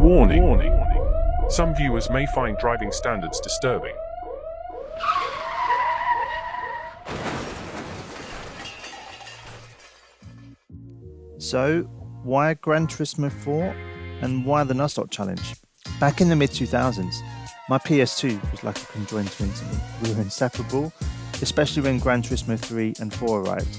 Warning. Some viewers may find driving standards disturbing. So, why Gran Turismo 4 and why the Nuzlocke challenge? Back in the mid-2000s, my PS2 was like a conjoined twin to me. We were inseparable, especially when Gran Turismo 3 and 4 arrived.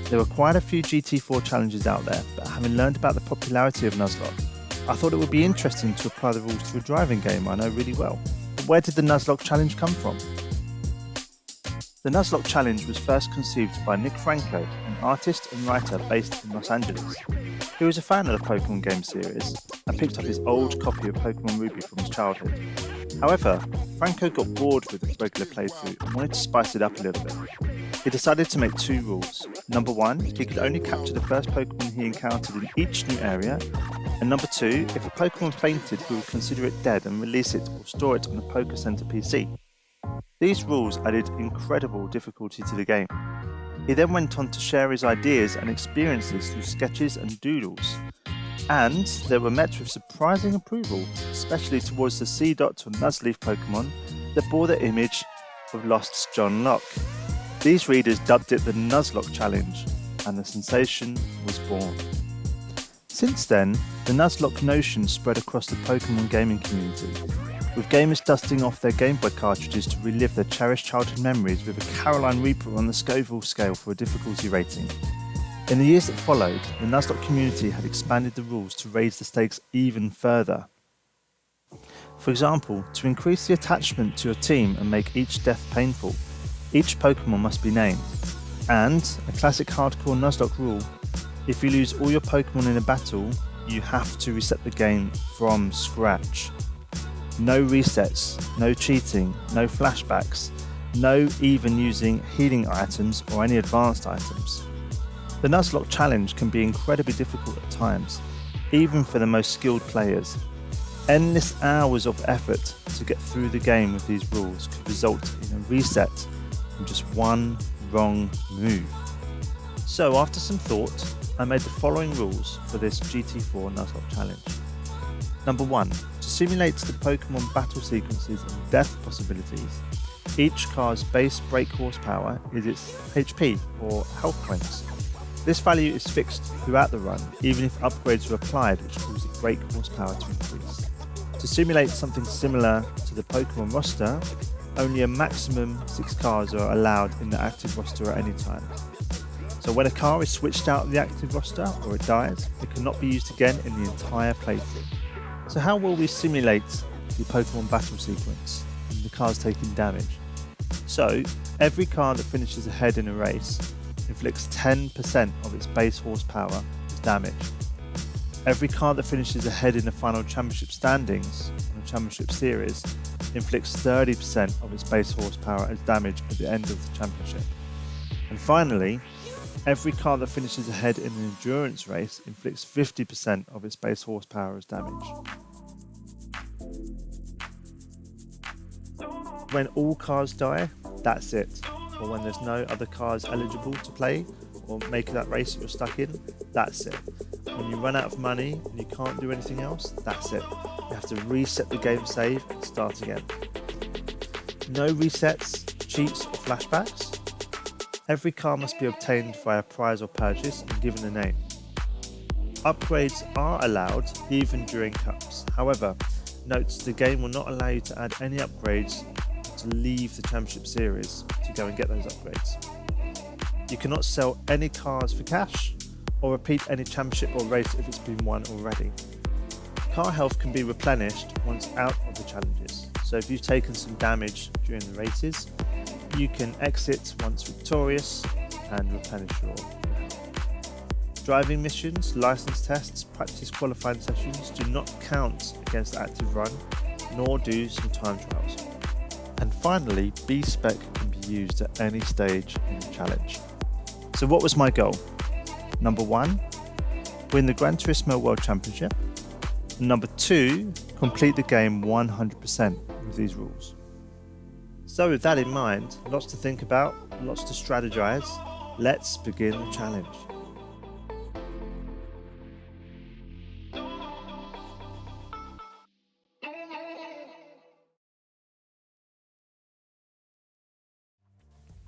There were quite a few GT4 challenges out there, but having learned about the popularity of Nuzlocke, I thought it would be interesting to apply the rules to a driving game I know really well. But where did the Nuzlocke challenge come from? The Nuzlocke challenge was first conceived by Nick Franco, an artist and writer based in Los Angeles. He was a fan of the Pokemon game series and picked up his old copy of Pokemon Ruby from his childhood. However, Franco got bored with his regular playthrough and wanted to spice it up a little bit. He decided to make two rules. Number one, he could only capture the first Pokemon he encountered in each new area. And number two, if a Pokemon fainted, he would consider it dead and release it or store it on the Poké Center PC. These rules added incredible difficulty to the game. He then went on to share his ideas and experiences through sketches and doodles. And they were met with surprising approval, especially towards the Seedot or Nuzleaf Pokemon that bore the image of Lost's John Locke. These readers dubbed it the Nuzlocke Challenge, and the sensation was born. Since then, the Nuzlocke notion spread across the Pokemon gaming community, with gamers dusting off their Game Boy cartridges to relive their cherished childhood memories with a Carolina Reaper on the Scoville scale for a difficulty rating. In the years that followed, the Nuzlocke community had expanded the rules to raise the stakes even further. For example, to increase the attachment to your team and make each death painful, each Pokemon must be named. And, a classic hardcore Nuzlocke rule, if you lose all your Pokemon in a battle, you have to reset the game from scratch. No resets, no cheating, no flashbacks, no even using healing items or any advanced items. The Nuzlocke challenge can be incredibly difficult at times, even for the most skilled players. Endless hours of effort to get through the game with these rules could result in a reset from just one wrong move. So after some thought, I made the following rules for this GT4 Nuzlocke challenge. Number 1. To simulate the Pokemon battle sequences and death possibilities, each car's base brake horsepower is its HP or health points. This value is fixed throughout the run, even if upgrades are applied which cause the brake horsepower to increase. To simulate something similar to the Pokemon roster, only a maximum 6 cars are allowed in the active roster at any time. So when a car is switched out of the active roster or it dies, it cannot be used again in the entire playthrough. So how will we simulate the Pokemon battle sequence and the cars taking damage? So every car that finishes ahead in a race inflicts 10% of its base horsepower as damage. Every car that finishes ahead in the final championship standings on the championship series inflicts 30% of its base horsepower as damage at the end of the championship. And finally, every car that finishes ahead in an endurance race inflicts 50% of its base horsepower as damage. When all cars die, that's it. Or when there's no other cars eligible to play or make that race that you're stuck in, that's it. When you run out of money and you can't do anything else, that's it. You have to reset the game save and start again. No resets, cheats or flashbacks. Every car must be obtained via prize or purchase and given a name. Upgrades are allowed even during cups. However, note the game will not allow you to add any upgrades to leave the championship series to go and get those upgrades. You cannot sell any cars for cash or repeat any championship or race if it's been won already. Car health can be replenished once out of the challenges. So if you've taken some damage during the races, you can exit once victorious and replenish your health. Driving missions, license tests, practice qualifying sessions do not count against the active run, nor do some time trials. And finally, B-Spec can be used at any stage in the challenge. So what was my goal? Number 1, win the Gran Turismo World Championship. And number 2, complete the game 100% with these rules. So with that in mind, lots to think about, lots to strategize, let's begin the challenge.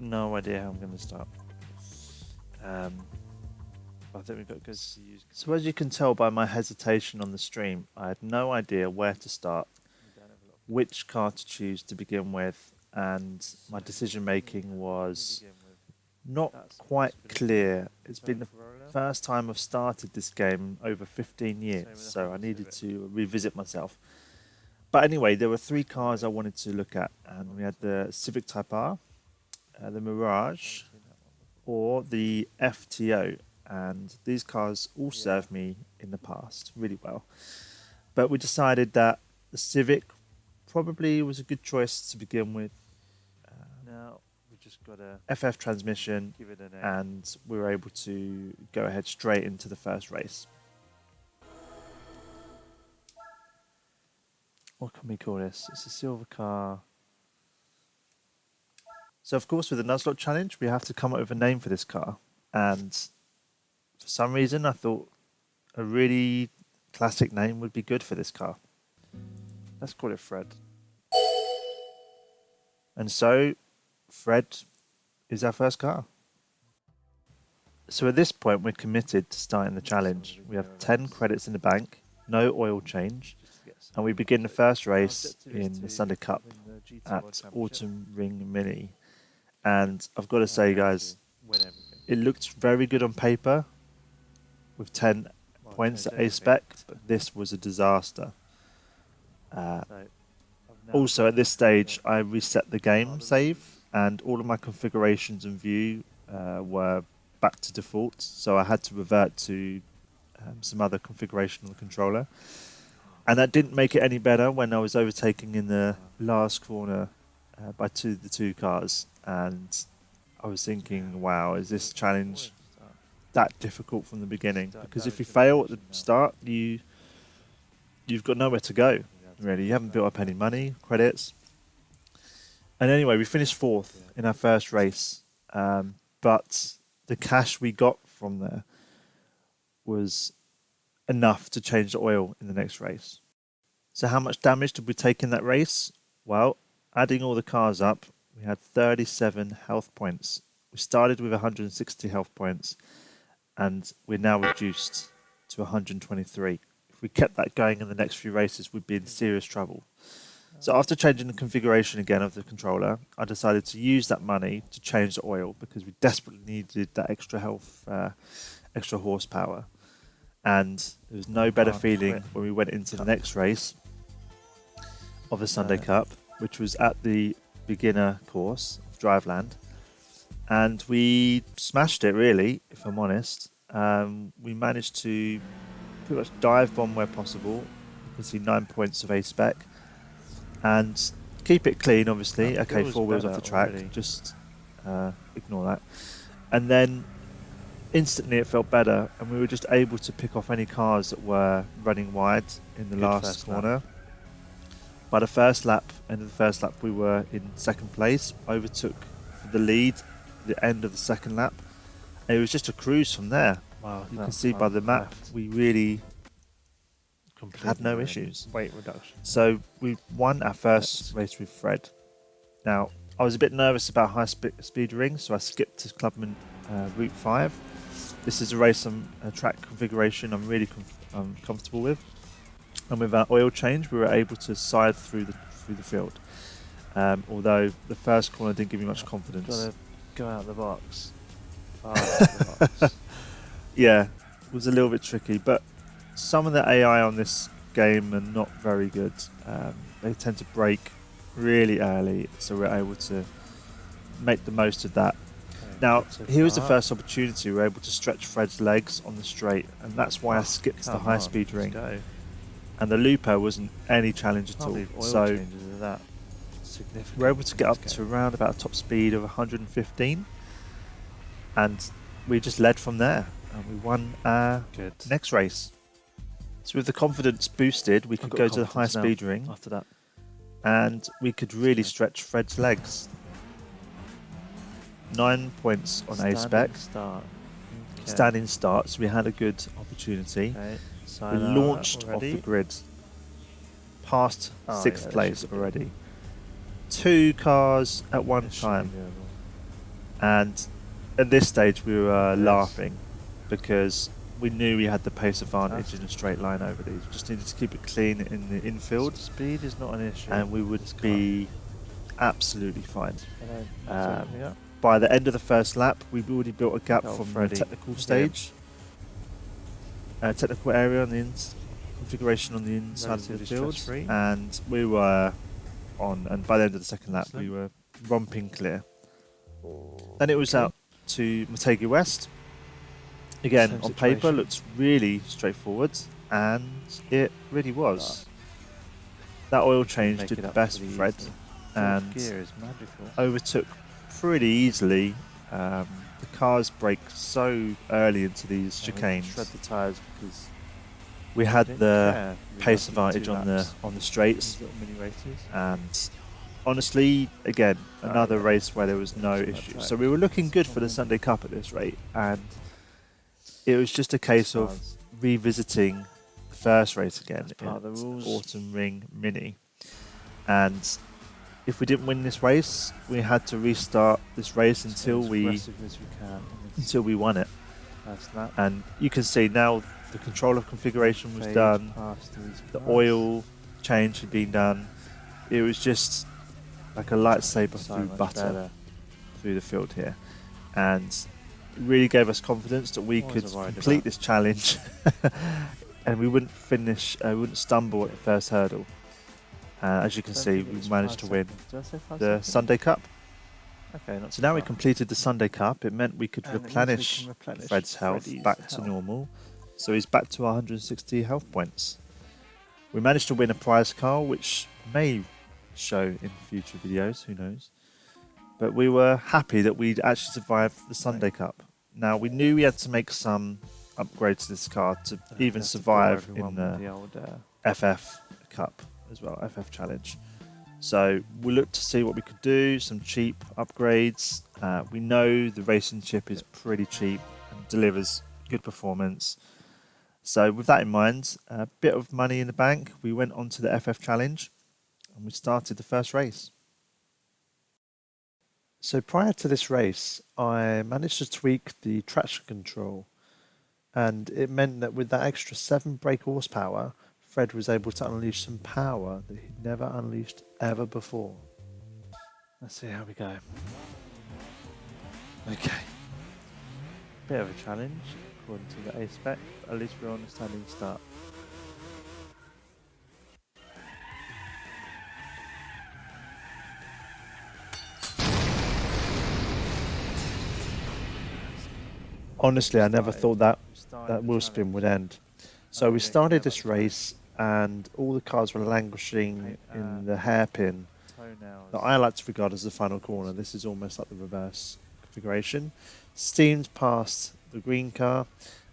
no idea how I'm going to start. I think we've got to go to use. So as you can tell by my hesitation on the stream, I had no idea where to start, which car to choose to begin with, and my decision making was not quite clear. It's been the first time I've started this game in over 15 years, so I needed to revisit myself. But anyway, there were three cars I wanted to look at, and we had the Civic Type R, the Mirage, or the FTO. And these cars all served me in the past really well. But we decided that the Civic probably was a good choice to begin with. Now we just got a FF transmission, give it a name, and we were able to go ahead straight into the first race. What can we call this? It's a silver car. So of course with the Nuzlocke challenge we have to come up with a name for this car, and for some reason I thought a really classic name would be good for this car. Let's call it Fred. And so Fred is our first car. So at this point we're committed to starting the challenge. We have 10 credits in the bank, no oil change, and we begin the first race in the Sunday Cup at Autumn Ring Mini. And I've got to say guys, it looked very good on paper with 10 points at A-Spec, but this was a disaster. Also at this stage I reset the game save and all of my configurations and view were back to default, so I had to revert to some other configuration on the controller, and that didn't make it any better when I was overtaking in the last corner by the two cars, and I was thinking, wow, is this challenge that difficult from the beginning? Because if you fail at the start, you've got nowhere to go, really. You haven't built up any money, credits. And anyway, we finished 4th in our first race, but the cash we got from there was enough to change the oil in the next race. So how much damage did we take in that race? Well, adding all the cars up, we had 37 health points. We started with 160 health points, and we're now reduced to 123. If we kept that going in the next few races, we'd be in serious trouble. So after changing the configuration again of the controller, I decided to use that money to change the oil because we desperately needed that extra health, extra horsepower. And there was no better feeling when we went into the next race of the Sunday Cup, which was at the beginner course of Driveland. And we smashed it, really, if I'm honest. We managed to pretty much dive bomb where possible. You can see 9 points of A-Spec. And keep it clean, obviously. Okay, 4 wheels off the track. Already. Just ignore that. And then instantly it felt better, and we were just able to pick off any cars that were running wide in the last corner. By the first lap, end of the first lap, we were in second place, overtook the lead at the end of the second lap. And it was just a cruise from there. Wow, you can see by the map, we really had no issues. Weight reduction. So we won our first race with Fred. Now, I was a bit nervous about high speed rings, so I skipped to Clubman Route 5. This is a race on a track configuration I'm really comfortable with. And with our oil change, we were able to side through the field. Although the first corner didn't give me much confidence. Got to go out of the box. Far out of the box. Yeah, it was a little bit tricky, but some of the AI on this game are not very good. They tend to break really early, so we're able to make the most of that. Now, here was the first opportunity. We were able to stretch Fred's legs on the straight, and that's why I skipped the high-speed ring. And the looper wasn't any challenge at all. So we're able to get up to around about a top speed of 115, and we just led from there, and we won our next race. So with the confidence boosted, we could go to the high-speed ring after that, and we could really stretch Fred's legs. 9 points on A-Spec. Standing start, so we had a good opportunity. We launched off the grid, past 6th place already. 2 cars at one time. And at this stage, we were laughing because we knew we had the pace advantage in a straight line over these. We just needed to keep it clean in the infield. Speed is not an issue. And we would be absolutely fine. Yeah. By the end of the first lap, we've already built a gap from Freddie. the technical stage. Technical area on the configuration on the inside of the field. And we were on, and by the end of the second lap, we were romping clear. Then it was out to Motegi West. Again, on paper, looked really straightforward, and it really was. That oil change did the best for Fred, and overtook pretty easily. The cars brake so early into these chicanes. Shred the tyres because we had the pace advantage on the straights, mini races. And honestly, again, another race where there was no issue. So we were looking good for the Sunday Cup at this rate, and it was just a case of revisiting the first race again in Autumn Ring Mini. And if we didn't win this race, we had to restart this race until we won it. And you can see now the controller configuration was done, the oil change had been done. It was just like a lightsaber through butter through the field here, and it really gave us confidence that we could complete this challenge and we wouldn't stumble at the first hurdle. As you can see, we managed to win the Sunday Cup. So now we completed the Sunday Cup. It meant we could replenish Fred's health back to normal, so he's back to 160 health points. We managed to win a prize car, which may show in future videos, who knows. But we were happy that we'd actually survived the Sunday Cup. Now, we knew we had to make some upgrades to this car to even survive in the FF Cup as well, FF Challenge. So we looked to see what we could do, some cheap upgrades. We know the racing chip is pretty cheap and delivers good performance. So with that in mind, a bit of money in the bank, we went on to the FF Challenge and we started the first race. So prior to this race, I managed to tweak the traction control, and it meant that with that extra 7 brake horsepower, Fred was able to unleash some power that he'd never unleashed ever before. Let's see how we go. Okay. Bit of a challenge according to the A spec, but at least we're on a standing start. Honestly, I never thought that wheel spin would end. So we started this race and all the cars were languishing in the hairpin that I like to regard as the final corner. This is almost like the reverse configuration. Steamed past the green car,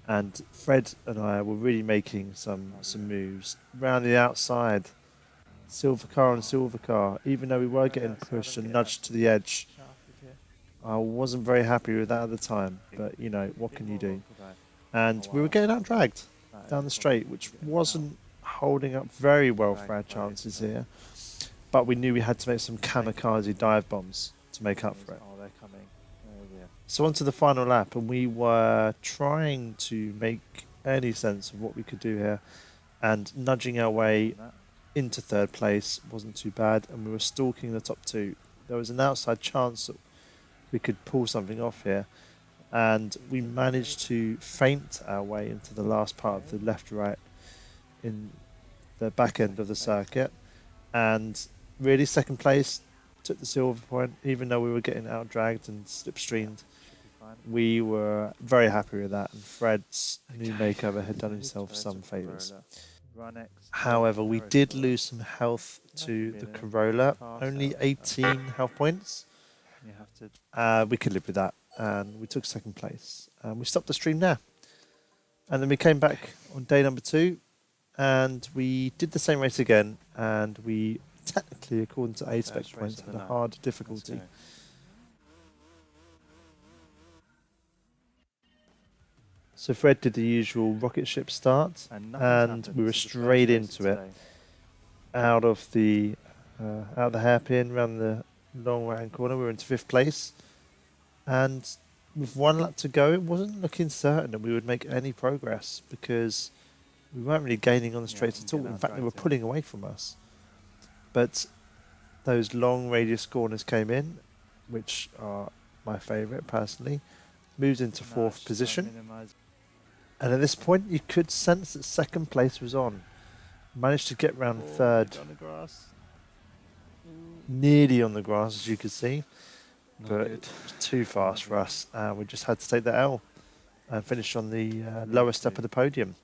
and Fred and I were really making some moves around the outside. Silver car and silver car, even though we were getting pushed and nudged to the edge. I wasn't very happy with that at the time, but you know, what can you do? And we were getting out dragged down the straight, which wasn't holding up very well for our chances here. But we knew we had to make some kamikaze dive bombs to make up for it. So on to the final lap, and we were trying to make any sense of what we could do here, and nudging our way into third place wasn't too bad, and we were stalking the top 2. There was an outside chance that we could pull something off here, and we managed to feint our way into the last part of the left-right in the back end of the circuit, and really second place, took the silver point, even though we were getting out-dragged and slipstreamed. We were very happy with that, and Fred's new makeover had done himself some favours. However, we did lose some health to the Corolla, only 18 health points. We could live with that, and we took second place. And we stopped the stream there. And then we came back on day number 2, and we did the same race again, and we technically, according to A-spec points, had a hard difficulty. So Fred did the usual rocket ship start, and we were straight into it, out of the hairpin, around the long right-hand corner. We were into 5th place, And with 1 lap to go, it wasn't looking certain that we would make any progress because we weren't really gaining on the straights at all. In fact, they were pulling away from us. But those long radius corners came in, which are my favourite personally. Moved into 4th position. And at this point, you could sense that 2nd place was on. Managed to get round 3rd. Nearly on the grass, as you could see. But it was too fast for us. We just had to take the L and finish on the lower step of the podium.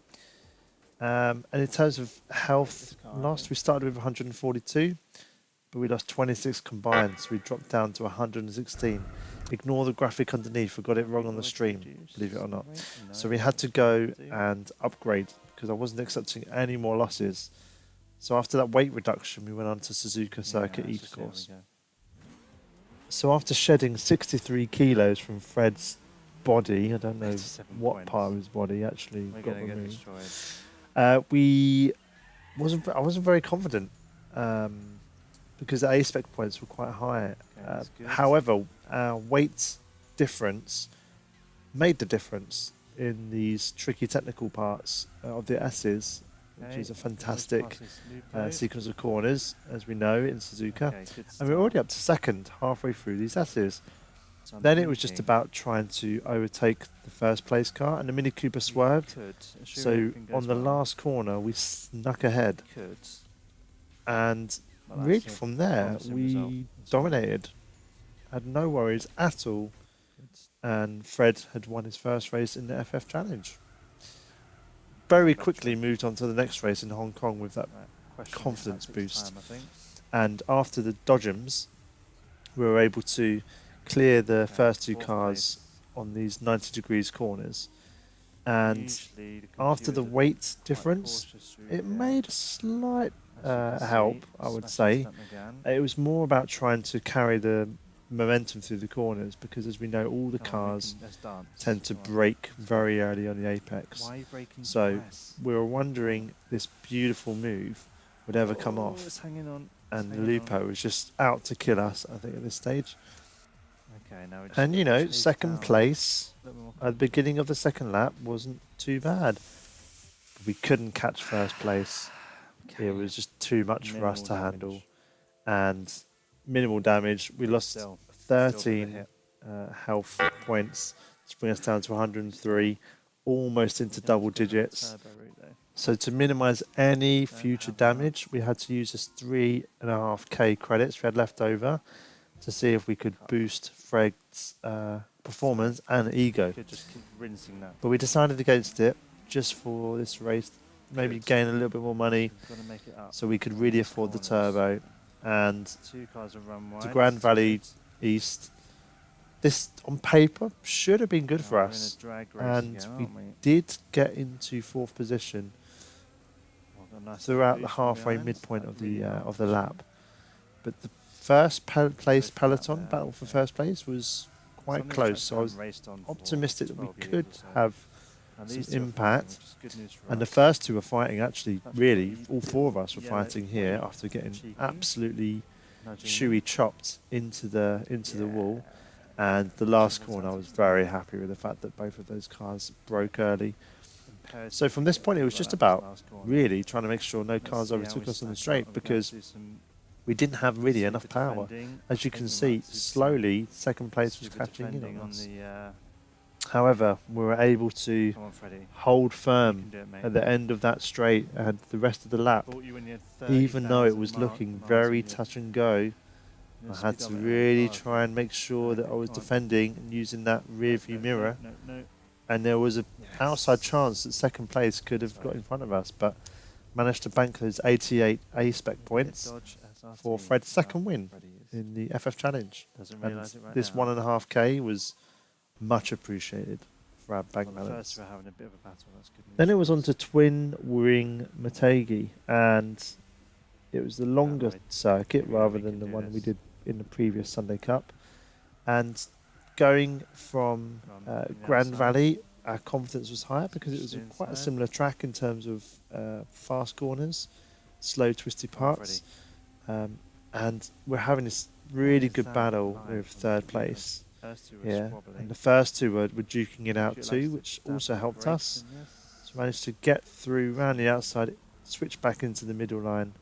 And in terms of health, last we started with 142, but we lost 26 combined, so we dropped down to 116. Ignore the graphic underneath, we got it wrong on the stream, believe it or not. So we had to go and upgrade because I wasn't accepting any more losses. So after that weight reduction, we went on to Suzuka Circuit East course. So after shedding 63 kilos from Fred's body, I don't know what part of his body actually got removed. I wasn't very confident because the A-spec points were quite high. However, our weight difference made the difference in these tricky technical parts of the S's, which is a fantastic sequence of corners, as we know, in Suzuka. And we're already up to 2nd, halfway through these S's. Then it was just about trying to overtake the 1st place car, and the Mini Cooper swerved. So on the last corner, we snuck ahead. And really from there, we dominated. Had no worries at all. And Fred had won his 1st race in the FF Challenge. Very quickly moved on to the next race in Hong Kong with that confidence boost. And after the dodgems, we were able to clear the first 2 cars on these 90 degrees corners. And after the weight difference, it made a slight help, I would say. It was more about trying to carry the momentum through the corners because, as we know, all the cars tend to brake very early on the apex. So we were wondering this beautiful move would ever come off. And Lupo was just out to kill us, I think, at this stage. And, you know, 2nd place at the beginning of the 2nd lap wasn't too bad. But we couldn't catch 1st place. It was just too much for us to handle. And minimal damage. We lost 13 health points to bring us down to 103, almost into double digits. So to minimise any future damage, we had to use this 3.5k credits we had left over to see if we could boost Fred's performance and ego. But we decided against it just for this race, maybe gain a little bit more money so we could really afford the turbo. And to Grand Valley East, this on paper should have been good for us. And we did get into 4th position throughout the halfway midpoint of the lap. But the 1st place peloton battle for 1st place was quite close, so I was optimistic that we could have some impact. And the first 2 were fighting, actually, really, all 4 of us were fighting here after getting absolutely shoey chopped into the wall. And the last corner, I was very happy with the fact that both of those cars broke early. So from this point, it was just about really trying to make sure no cars overtook us on the straight, because we didn't have really enough power. As you can see, slowly 2nd place was catching in on us. However, we were able to hold firm at the end of that straight and the rest of the lap. Even though it was looking very touch and go, I had to really try and make sure that I was defending and using that rear view mirror. And there was an outside chance that 2nd place could have got in front of us, but managed to bank those 88 A-spec points for Fred's 2nd win in the FF Challenge. And this 1.5k was much appreciated for our bank balance. Then it was on to twin wing Motegi, and it was the longer circuit rather than the one we did in the previous Sunday Cup. And going from Grand Valley, our confidence was higher because it was quite a similar track in terms of fast corners, slow twisty parts. And we're having this really good battle with 3rd place. First two were here, squabbling. and the first two were duking it out Would you too, like which to also tap helped brakes us. in this? So managed to get through round the outside, switch back into the middle line,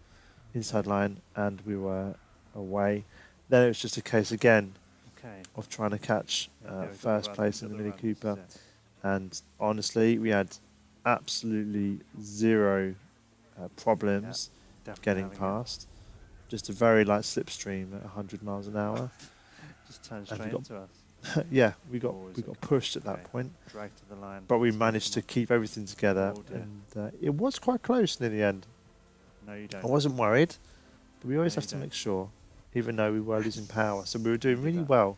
inside line, and we were away. Then it was just a case again Okay. of trying to catch Okay, we've got first the run, place we've in got the Mini run, this is Cooper. it. And honestly, we had absolutely zero problems Definitely getting having it. past. Just a very light slipstream at 100 miles an hour. Just turned And we straight got- into us. Yeah, we got Always got okay. pushed at that Okay. point, Dragged to the line. but we Let's managed to come keep everything together, Oh, dear. and it was quite close near the end. on. No, you don't. I wasn't worried, but we always No, have you to don't. make sure, even though we were losing power. So we were doing do really that. well,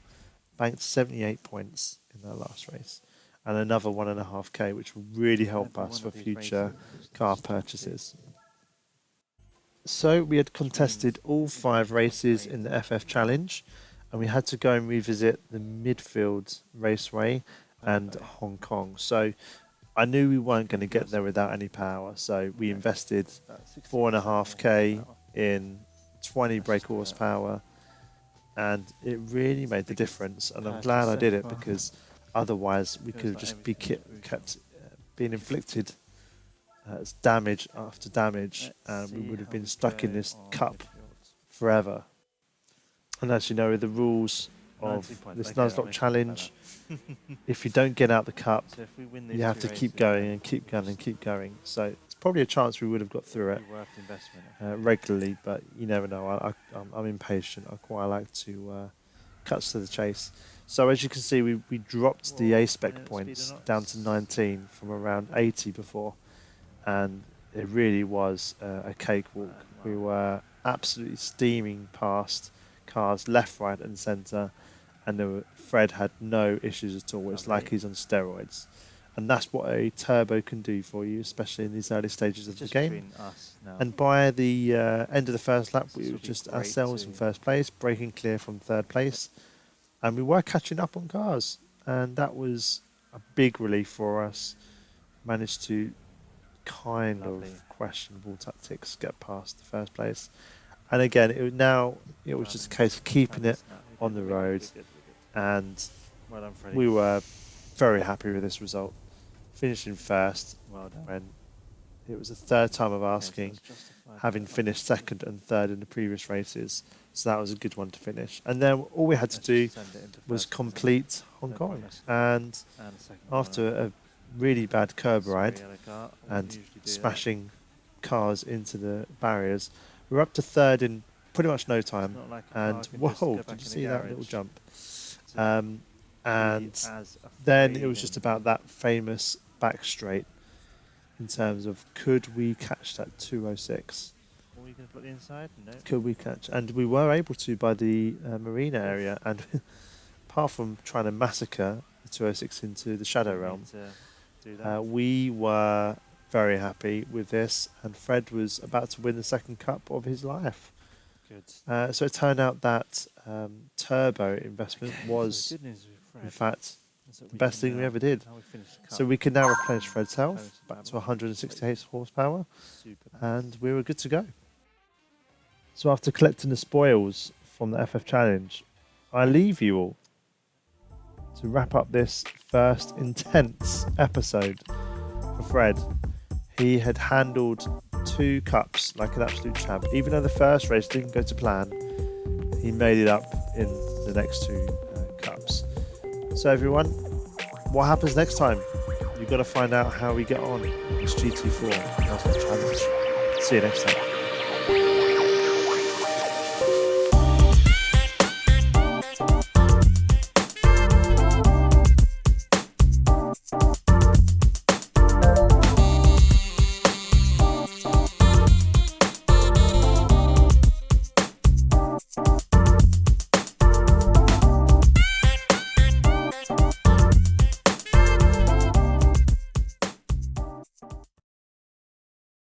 banked 78 points in that last race, and another 1.5K, which will really help Every us one for of these future races car is top purchases. So we had contested all 5 races in the FF Challenge, and we had to go and revisit the Midfield Raceway and Okay. Hong Kong. So I knew we weren't going to get there without any power, so we Okay. invested About 60% 4.5K more horsepower. in 20 Let's brake just do that. horsepower, and it really made the Biggest difference. And I'm purchase glad I so did it far. because otherwise we Feels could have like just be everything's moved kept being inflicted as damage after damage, Let's and we see would have how been we stuck in go this on cup midfield. forever. And as you know, with the rules 19 of points. this Okay, that Nuzlocke makes me feel challenge, better. if you don't get out the cup, So if we win these you have two to keep races, going then and keep we'll going and just keep going. So it's probably a chance we would have got through it be worth the investment. regularly, but you never know. I'm impatient. I quite like to cut to the chase. So as you can see, we dropped the Whoa, A-spec minute speed points or not? down to 19 from around 80 before, and it really was a cakewalk. We were absolutely steaming past cars left, right, and centre, and Fred had no issues at all. It's like Lovely. he's on steroids, and that's what a turbo can do for you, especially in these early stages of the Just game. between us now. And by the end of the first lap, This we will were be just great ourselves in to- first place, breaking clear from third place, and we were catching up on cars, and that was a big relief for us. Managed to kind Lovely. of questionable tactics get past the first place, and again, it was just a case of keeping it on the road, and Well done, Freddie. we were very happy with this result, finishing first Well done. when it was the third time of Okay, so asking, that's justified. having finished second and third in the previous races. So that was a good one to finish. And then all we had to Let's do just send it into was first, complete Hong No Kong. pointless. And and second one. after a really bad curb Sorry, ride yellow car. I and wouldn't usually do that. smashing cars into the barriers, we were up to third in pretty much no It's time. not like a car And can whoa, just go did back you in see the that little garage jump? to And be as then afraid it was just and- about that famous back straight in terms of could we catch that 206? Are we going to put the inside? No. Could we catch? And we were able to by the marina area. And apart from trying to massacre the 206 into the Shadow Don't need Realm, to do that. we were very happy with this. And Fred was about to win the second cup of his life. Good. So it turned out that turbo investment Okay, so was, the good news with Fred in fact, is that the best can thing we now- ever did. how we finish the So cup. we can now replenish Fred's health Close back and to level. 168 horsepower, Super. and we were good to go. So after collecting the spoils from the FF Challenge, I leave you all to wrap up this first intense episode for Fred. He had handled 2 cups like an absolute champ. Even though the first race didn't go to plan, he made it up in the next 2 cups. So everyone, what happens next time? You've got to find out how we get on with this GT4 Nuzlocke challenge. See you next time.